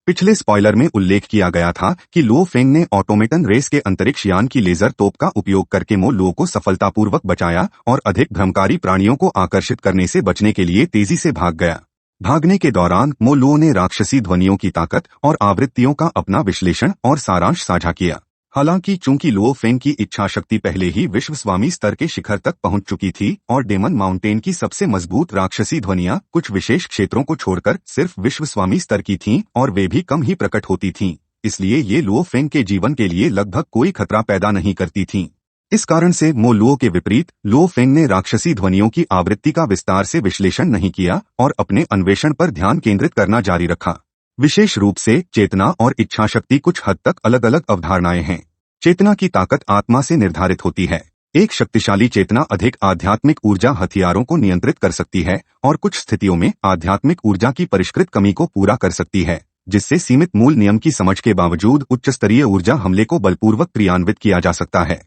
पिछले स्पॉइलर में उल्लेख किया गया था कि लो फेंग ने ऑटोमेटन रेस के अंतरिक्ष यान की लेजर तोप का उपयोग करके मो लो को सफलतापूर्वक बचाया और अधिक भ्रमकारी प्राणियों को आकर्षित करने से बचने के लिए तेजी से भाग गया। भागने के दौरान मो लो ने राक्षसी ध्वनियों की ताकत और आवृत्तियों का अपना विश्लेषण और सारांश साझा किया। हालांकि चूंकि लो फेंग की इच्छा शक्ति पहले ही विश्वस्वामी स्तर के शिखर तक पहुंच चुकी थी और डेमन माउंटेन की सबसे मजबूत राक्षसी ध्वनियां कुछ विशेष क्षेत्रों को छोड़कर सिर्फ विश्वस्वामी स्तर की थीं और वे भी कम ही प्रकट होती थीं, इसलिए ये लो फेंग के जीवन के लिए लगभग कोई खतरा पैदा नहीं करती थीं। इस कारण से मो लो के विपरीत लो फेंग ने राक्षसी ध्वनियों की आवृत्ति का विस्तार से विश्लेषण नहीं किया और अपने अन्वेषण पर ध्यान केंद्रित करना जारी रखा। विशेष रूप से चेतना और इच्छा शक्ति कुछ हद तक अलग अलग अवधारणाएं हैं। चेतना की ताकत आत्मा से निर्धारित होती है। एक शक्तिशाली चेतना अधिक आध्यात्मिक ऊर्जा हथियारों को नियंत्रित कर सकती है और कुछ स्थितियों में आध्यात्मिक ऊर्जा की परिष्कृत कमी को पूरा कर सकती है, जिससे सीमित मूल नियम की समझ के बावजूद उच्च स्तरीय ऊर्जा हमले को बलपूर्वक क्रियान्वित किया जा सकता है।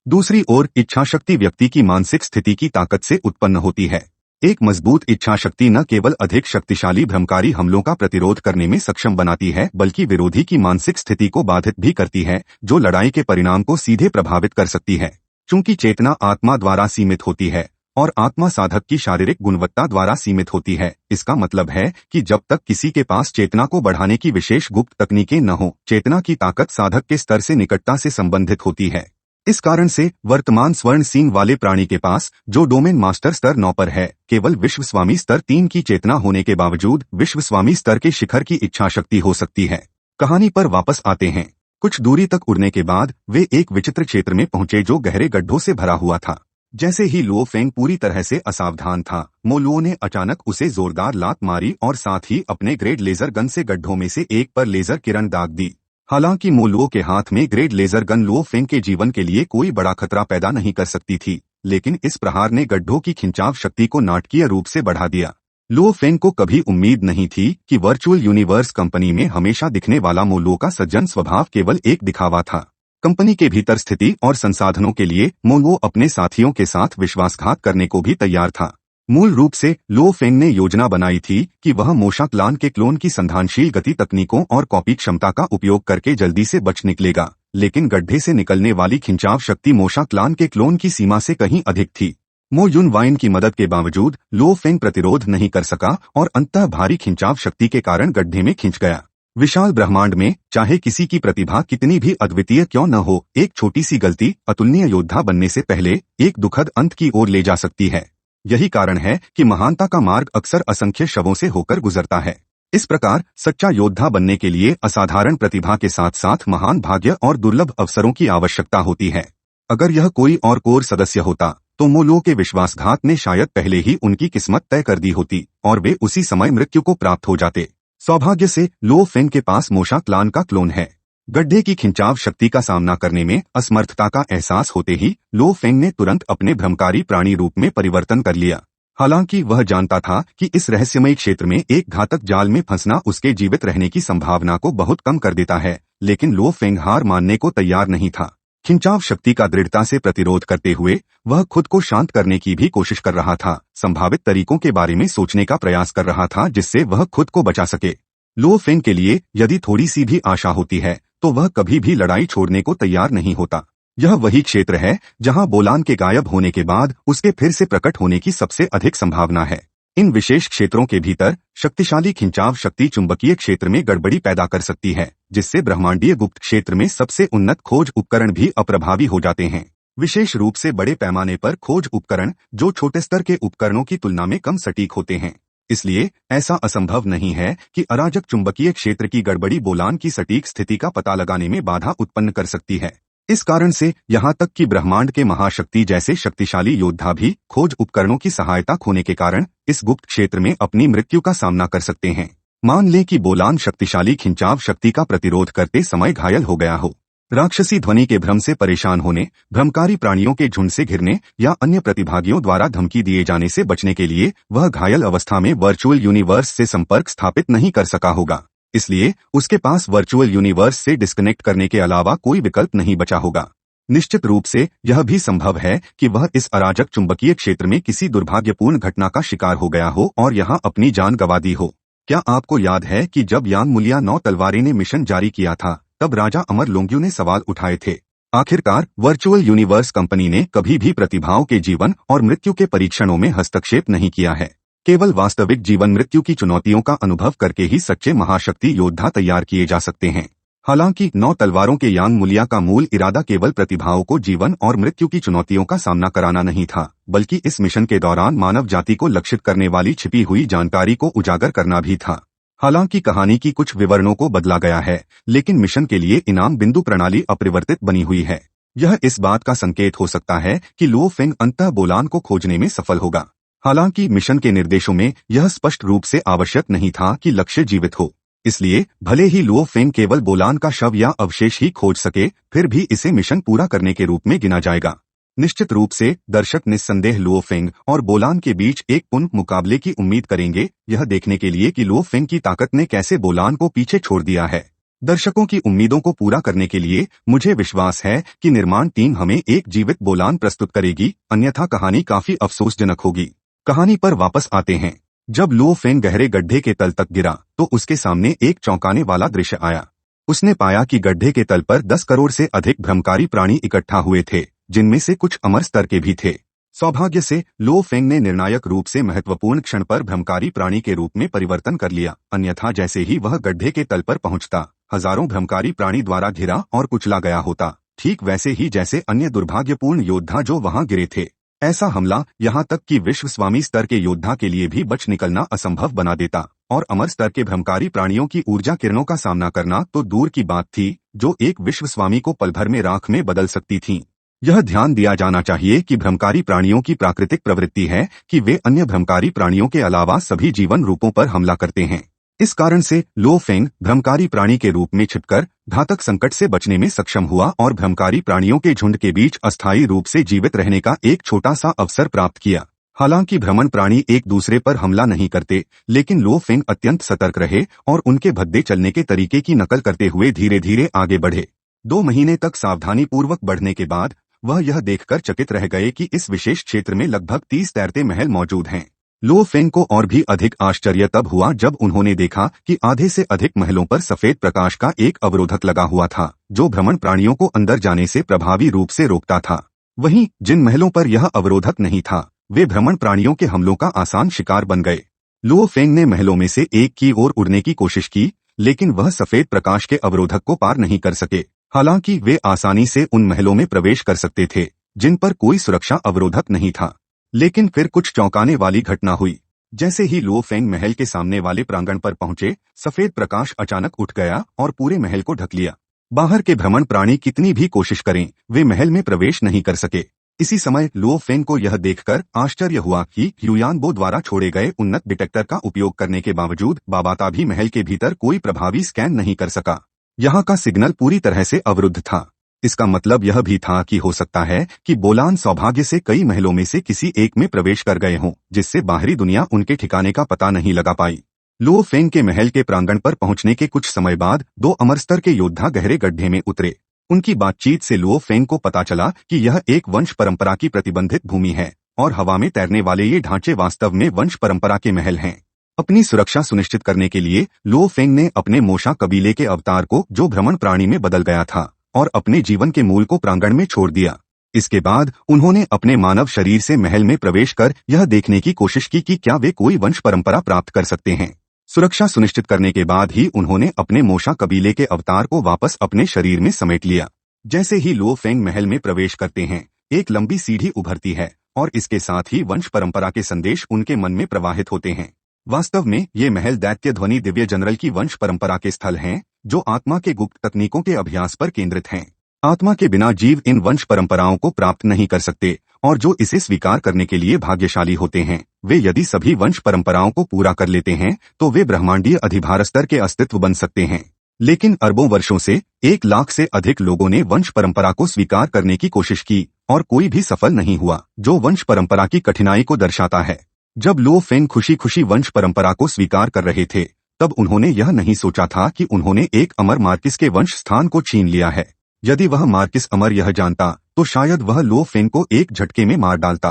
दूसरी ओर इच्छा शक्ति व्यक्ति की मानसिक स्थिति की ताकत से उत्पन्न होती है। एक मजबूत इच्छा शक्ति न केवल अधिक शक्तिशाली भ्रमकारी हमलों का प्रतिरोध करने में सक्षम बनाती है बल्कि विरोधी की मानसिक स्थिति को बाधित भी करती है, जो लड़ाई के परिणाम को सीधे प्रभावित कर सकती है। चूंकि चेतना आत्मा द्वारा सीमित होती है और आत्मा साधक की शारीरिक गुणवत्ता द्वारा सीमित होती है, इसका मतलब है कि जब तक किसी के पास चेतना को बढ़ाने की विशेष गुप्त तकनीकें न हो, चेतना की ताकत साधक के स्तर से निकटता से संबंधित होती है। इस कारण से वर्तमान स्वर्ण सींग वाले प्राणी के पास, जो डोमेन मास्टर स्तर 9 पर है, केवल विश्वस्वामी स्तर 3 की चेतना होने के बावजूद विश्वस्वामी स्तर के शिखर की इच्छा शक्ति हो सकती है। कहानी पर वापस आते हैं। कुछ दूरी तक उड़ने के बाद वे एक विचित्र क्षेत्र में पहुंचे जो गहरे गड्ढों से भरा हुआ था। जैसे ही लो फेंग पूरी तरह से असावधान था, मो लो ने अचानक उसे जोरदार लात मारी और साथ ही अपने ग्रेड लेजर गन से गड्ढों में से एक पर लेजर किरण दाग दी। हालांकि मो लो के हाथ में ग्रेड लेजर गन लो फेंग के जीवन के लिए कोई बड़ा खतरा पैदा नहीं कर सकती थी, लेकिन इस प्रहार ने गड्ढों की खिंचाव शक्ति को नाटकीय रूप से बढ़ा दिया। लो फेंग को कभी उम्मीद नहीं थी कि वर्चुअल यूनिवर्स कंपनी में हमेशा दिखने वाला मो लो का सज्जन स्वभाव केवल एक दिखावा था। कंपनी के भीतर स्थिति और संसाधनों के लिए मो लो अपने साथियों के साथ विश्वासघात करने को भी तैयार था। मूल रूप से लो फेंग ने योजना बनाई थी कि वह मोशा क्लान के क्लोन की संधानशील गति तकनीकों और कॉपी क्षमता का उपयोग करके जल्दी से बच निकलेगा, लेकिन गड्ढे से निकलने वाली खिंचाव शक्ति मोशा क्लान के क्लोन की सीमा से कहीं अधिक थी। मो युन वाइन की मदद के बावजूद लो फेंग प्रतिरोध नहीं कर सका और अंततः भारी खिंचाव शक्ति के कारण गड्ढे में खिंच गया। विशाल ब्रह्मांड में चाहे किसी की प्रतिभा कितनी भी अद्वितीय क्यों न हो, एक छोटी सी गलती अतुलनीय योद्धा बनने से पहले एक दुखद अंत की ओर ले जा सकती है। यही कारण है कि महानता का मार्ग अक्सर असंख्य शवों से होकर गुजरता है। इस प्रकार सच्चा योद्धा बनने के लिए असाधारण प्रतिभा के साथ साथ महान भाग्य और दुर्लभ अवसरों की आवश्यकता होती है। अगर यह कोई और कोर सदस्य होता तो मो लो के विश्वासघात ने शायद पहले ही उनकी किस्मत तय कर दी होती और वे उसी समय मृत्यु को प्राप्त हो जाते। सौभाग्य से लो फेंग के पास मोशा क्लान का क्लोन है। गड्ढे की खिंचाव शक्ति का सामना करने में असमर्थता का एहसास होते ही लो फेंग ने तुरंत अपने भ्रमकारी प्राणी रूप में परिवर्तन कर लिया। हालांकि वह जानता था कि इस रहस्यमयी क्षेत्र में एक घातक जाल में फंसना उसके जीवित रहने की संभावना को बहुत कम कर देता है, लेकिन लो फेंग हार मानने को तैयार नहीं था। खिंचाव शक्ति का दृढ़ता से प्रतिरोध करते हुए वह खुद को शांत करने की भी कोशिश कर रहा था, संभावित तरीकों के बारे में सोचने का प्रयास कर रहा था जिससे वह खुद को बचा सके। लो फेंग के लिए यदि थोड़ी सी भी आशा होती है तो वह कभी भी लड़ाई छोड़ने को तैयार नहीं होता। यह वही क्षेत्र है जहां बोलान के गायब होने के बाद उसके फिर से प्रकट होने की सबसे अधिक संभावना है। इन विशेष क्षेत्रों के भीतर शक्तिशाली खिंचाव शक्ति चुंबकीय क्षेत्र में गड़बड़ी पैदा कर सकती है, जिससे ब्रह्मांडीय गुप्त क्षेत्र में सबसे उन्नत खोज उपकरण भी अप्रभावी हो जाते हैं। विशेष रूप से बड़े पैमाने पर खोज उपकरण जो छोटे स्तर के उपकरणों की तुलना में कम सटीक होते हैं। इसलिए ऐसा असंभव नहीं है कि अराजक चुंबकीय क्षेत्र की गड़बड़ी बोलान की सटीक स्थिति का पता लगाने में बाधा उत्पन्न कर सकती है। इस कारण से यहाँ तक कि ब्रह्मांड के महाशक्ति जैसे शक्तिशाली योद्धा भी खोज उपकरणों की सहायता खोने के कारण इस गुप्त क्षेत्र में अपनी मृत्यु का सामना कर सकते हैं। मान लें कि बोलान शक्तिशाली खिंचाव शक्ति का प्रतिरोध करते समय घायल हो गया हो। राक्षसी ध्वनि के भ्रम से परेशान होने, भ्रमकारी प्राणियों के झुंड से घिरने या अन्य प्रतिभागियों द्वारा धमकी दिए जाने से बचने के लिए वह घायल अवस्था में वर्चुअल यूनिवर्स से संपर्क स्थापित नहीं कर सका होगा। इसलिए उसके पास वर्चुअल यूनिवर्स से डिस्कनेक्ट करने के अलावा कोई विकल्प नहीं बचा होगा। निश्चित रूप से यह भी संभव है कि वह इस अराजक चुंबकीय क्षेत्र में किसी दुर्भाग्यपूर्ण घटना का शिकार हो गया हो और यहाँ अपनी जान गंवा दी हो। क्या आपको याद है कि जब यांग मुलिया 9 तलवारें ने मिशन जारी किया था, तब राजा अमर लोंग्यू ने सवाल उठाए थे। आखिरकार वर्चुअल यूनिवर्स कंपनी ने कभी भी प्रतिभाओं के जीवन और मृत्यु के परीक्षणों में हस्तक्षेप नहीं किया है। केवल वास्तविक जीवन मृत्यु की चुनौतियों का अनुभव करके ही सच्चे महाशक्ति योद्धा तैयार किए जा सकते हैं। हालांकि 9 तलवारों के यांग मुलिया का मूल इरादा केवल प्रतिभाओं को जीवन और मृत्यु की चुनौतियों का सामना कराना नहीं था, बल्कि इस मिशन के दौरान मानव जाति को लक्षित करने वाली छिपी हुई जानकारी को उजागर करना भी था। हालांकि कहानी की कुछ विवरणों को बदला गया है, लेकिन मिशन के लिए इनाम बिंदु प्रणाली अपरिवर्तित बनी हुई है। यह इस बात का संकेत हो सकता है कि लो फेंग अंततः बोलान को खोजने में सफल होगा। हालांकि मिशन के निर्देशों में यह स्पष्ट रूप से आवश्यक नहीं था कि लक्ष्य जीवित हो। इसलिए भले ही लुओ फेंग केवल बोलान का शव या अवशेष ही खोज सके, फिर भी इसे मिशन पूरा करने के रूप में गिना जाएगा। निश्चित रूप से दर्शक निस्संदेह लुओ फेंग और बोलान के बीच एक पुनः मुकाबले की उम्मीद करेंगे, यह देखने के लिए कि लुओ फेंग की ताकत ने कैसे बोलान को पीछे छोड़ दिया है। दर्शकों की उम्मीदों को पूरा करने के लिए मुझे विश्वास है कि निर्माण टीम हमें एक जीवित बोलान प्रस्तुत करेगी, अन्यथा कहानी काफी अफसोसजनक होगी। कहानी पर वापस आते हैं। जब लुओ फेंग गहरे गड्ढे के तल तक गिरा तो उसके सामने एक चौंकाने वाला दृश्य आया। उसने पाया कि गड्ढे के तल पर 10 करोड़ से अधिक भ्रमकारी प्राणी इकट्ठा हुए थे, जिनमें से कुछ अमर स्तर के भी थे। सौभाग्य से लुओ फेंग ने निर्णायक रूप से महत्वपूर्ण क्षण पर भ्रमकारी प्राणी के रूप में परिवर्तन कर लिया, अन्यथा जैसे ही वह गड्ढे के तल पर पहुंचता, हजारों भ्रमकारी प्राणी द्वारा घिरा और कुचला गया होता, ठीक वैसे ही जैसे अन्य दुर्भाग्यपूर्ण योद्धा जो वहां गिरे थे। ऐसा हमला यहां तक कि विश्व स्वामी स्तर के योद्धा के लिए भी बच निकलना असंभव बना देता, और अमर स्तर के भ्रमकारी प्राणियों की ऊर्जा किरणों का सामना करना तो दूर की बात थी, जो एक विश्व स्वामी को पल भर में राख में बदल सकती थीं। यह ध्यान दिया जाना चाहिए कि भ्रमकारी प्राणियों की प्राकृतिक प्रवृत्ति है कि वे अन्य भ्रमकारी प्राणियों के अलावा सभी जीवन रूपों पर हमला करते हैं। इस कारण से लुओ फेंग भ्रमकारी प्राणी के रूप में छिपकर घातक संकट से बचने में सक्षम हुआ और भ्रमकारी प्राणियों के झुंड के बीच अस्थायी रूप से जीवित रहने का एक छोटा सा अवसर प्राप्त किया। हालांकि भ्रमण प्राणी एक दूसरे पर हमला नहीं करते, लेकिन लुओ फेंग अत्यंत सतर्क रहे और उनके भद्दे चलने के तरीके की नकल करते हुए धीरे धीरे आगे बढ़े। 2 महीने तक सावधानी पूर्वक बढ़ने के बाद वह यह देखकर चकित रह गए कि इस विशेष क्षेत्र में लगभग 30 तैरते महल मौजूद हैं। लुओ फेंग को और भी अधिक आश्चर्य तब हुआ जब उन्होंने देखा कि आधे से अधिक महलों पर सफेद प्रकाश का एक अवरोधक लगा हुआ था, जो भ्रमण प्राणियों को अंदर जाने से प्रभावी रूप से रोकता था। वहीं जिन महलों पर यह अवरोधक नहीं था, वे भ्रमण प्राणियों के हमलों का आसान शिकार बन गए। लुओ फेंग ने महलों में से एक की ओर उड़ने की कोशिश की, लेकिन वह सफेद प्रकाश के अवरोधक को पार नहीं कर सके। हालांकि वे आसानी से उन महलों में प्रवेश कर सकते थे जिन पर कोई सुरक्षा अवरोधक नहीं था। लेकिन फिर कुछ चौंकाने वाली घटना हुई। जैसे ही लुओ फेंग महल के सामने वाले प्रांगण पर पहुंचे, सफेद प्रकाश अचानक उठ गया और पूरे महल को ढक लिया। बाहर के भ्रमण प्राणी कितनी भी कोशिश करें, वे महल में प्रवेश नहीं कर सके। इसी समय लुओ फेंग को यह देखकर आश्चर्य हुआ कि ह्यूयानबो द्वारा छोड़े गए उन्नत डिटेक्टर का उपयोग करने के बावजूद बाबाता भी महल के भीतर कोई प्रभावी स्कैन नहीं कर सका। यहाँ का सिग्नल पूरी तरह से अवरुद्ध था। इसका मतलब यह भी था कि हो सकता है कि बोलान सौभाग्य से कई महलों में से किसी एक में प्रवेश कर गए हों, जिससे बाहरी दुनिया उनके ठिकाने का पता नहीं लगा पाई। लुओ फेंग के महल के प्रांगण पर पहुंचने के कुछ समय बाद 2 अमर स्तर के योद्धा गहरे गड्ढे में उतरे। उनकी बातचीत से लुओ फेंग को पता चला कि यह एक वंश परंपरा की प्रतिबंधित भूमि है और हवा में तैरने वाले ये ढांचे वास्तव में वंश परंपरा के महल हैं। अपनी सुरक्षा सुनिश्चित करने के लिए लुओ फेंग ने अपने मोशा कबीले के अवतार को, जो भ्रमण प्राणी में बदल गया था, और अपने जीवन के मूल को प्रांगण में छोड़ दिया। इसके बाद उन्होंने अपने मानव शरीर से महल में प्रवेश कर यह देखने की कोशिश की कि क्या वे कोई वंश परंपरा प्राप्त कर सकते हैं। सुरक्षा सुनिश्चित करने के बाद ही उन्होंने अपने मोशा कबीले के अवतार को वापस अपने शरीर में समेट लिया। जैसे ही लुओ फेंग महल में प्रवेश करते हैं, एक लंबी सीढ़ी उभरती है और इसके साथ ही वंश परंपरा के संदेश उनके मन में प्रवाहित होते हैं। वास्तव में ये महल दैत्य ध्वनि दिव्य जनरल की वंश परंपरा के स्थल हैं, जो आत्मा के गुप्त तकनीकों के अभ्यास पर केंद्रित हैं। आत्मा के बिना जीव इन वंश परंपराओं को प्राप्त नहीं कर सकते, और जो इसे स्वीकार करने के लिए भाग्यशाली होते हैं, वे यदि सभी वंश परंपराओं को पूरा कर लेते हैं तो वे ब्रह्मांडीय अधिभार स्तर के अस्तित्व बन सकते हैं। लेकिन अरबों वर्षों से 1 लाख से अधिक लोगों ने वंश परंपरा को स्वीकार करने की कोशिश की और कोई भी सफल नहीं हुआ, जो वंश परंपरा की कठिनाई को दर्शाता है। जब लुओ फेंग खुशी खुशी वंश परंपरा को स्वीकार कर रहे थे, तब उन्होंने यह नहीं सोचा था कि उन्होंने एक अमर मार्किस के वंश स्थान को छीन लिया है। यदि वह मार्किस अमर यह जानता तो शायद वह लुओ फेंग को एक झटके में मार डालता।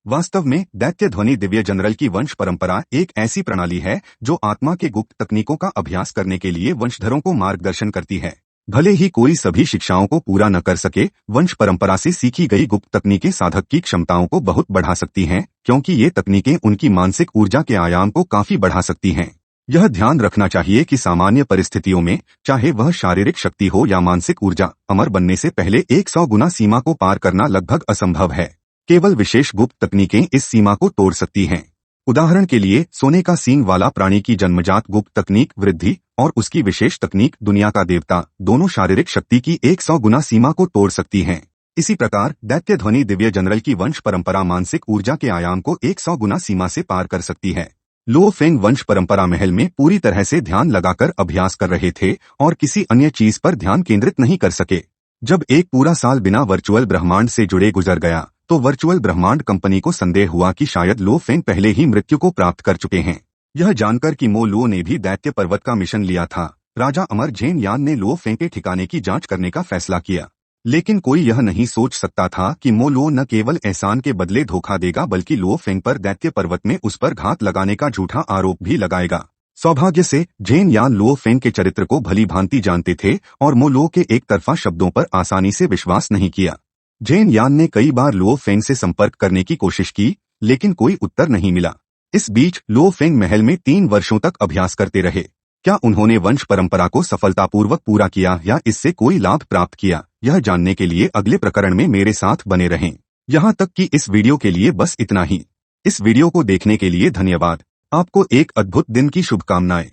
वास्तव में दैत्य ध्वनि दिव्य जनरल की वंश परंपरा एक ऐसी प्रणाली है जो आत्मा के गुप्त तकनीकों का अभ्यास करने के लिए वंशधरों को मार्गदर्शन करती है। भले ही कोई सभी शिक्षाओं को पूरा न कर सके, वंश परंपरा से सीखी गई गुप्त तकनीकें साधक की क्षमताओं को बहुत बढ़ा सकती हैं, क्योंकि ये तकनीकें उनकी मानसिक ऊर्जा के आयाम को काफी बढ़ा सकती हैं। यह ध्यान रखना चाहिए कि सामान्य परिस्थितियों में, चाहे वह शारीरिक शक्ति हो या मानसिक ऊर्जा, अमर बनने से पहले 100 गुना सीमा को पार करना लगभग असंभव है। केवल विशेष गुप्त तकनीकें इस सीमा को तोड़ सकती हैं। उदाहरण के लिए, सोने का सींग वाला प्राणी की जन्मजात गुप्त तकनीक वृद्धि और उसकी विशेष तकनीक दुनिया का देवता दोनों शारीरिक शक्ति की 100 गुना सीमा को तोड़ सकती हैं। इसी प्रकार दैत्य ध्वनि दिव्य जनरल की वंश परंपरा मानसिक ऊर्जा के आयाम को 100 गुना सीमा से पार कर सकती है। लो फेंग वंश परंपरा महल में पूरी तरह से ध्यान लगाकर अभ्यास कर रहे थे और किसी अन्य चीज पर ध्यान केंद्रित नहीं कर सके। जब एक पूरा साल बिना वर्चुअल ब्रह्मांड से जुड़े गुजर गया, तो वर्चुअल ब्रह्मांड कंपनी को संदेह हुआ कि शायद लो फेंग पहले ही मृत्यु को प्राप्त कर चुके हैं। यह जानकर कि मो लो ने भी दैत्य पर्वत का मिशन लिया था, राजा अमर झेन यान ने लो फेंग के ठिकाने की जांच करने का फैसला किया। लेकिन कोई यह नहीं सोच सकता था कि मो लो न केवल एहसान के बदले धोखा देगा, बल्कि लो फेंग पर दैत्य पर्वत में उस पर घात लगाने का झूठा आरोप भी लगाएगा। सौभाग्य से झेन यान लो फेंग के चरित्र को भली भांति जानते थे और मो लो के एक तरफा शब्दों पर आसानी से विश्वास नहीं किया। झेन यान ने कई बार लो फेंग से संपर्क करने की कोशिश की, लेकिन कोई उत्तर नहीं मिला। इस बीच लो फेंग महल में 3 वर्षों तक अभ्यास करते रहे। क्या उन्होंने वंश परंपरा को सफलतापूर्वक पूरा किया या इससे कोई लाभ प्राप्त किया, यह जानने के लिए अगले प्रकरण में मेरे साथ बने रहें। यहाँ तक कि इस वीडियो के लिए बस इतना ही। इस वीडियो को देखने के लिए धन्यवाद। आपको एक अद्भुत दिन की शुभकामनाएं।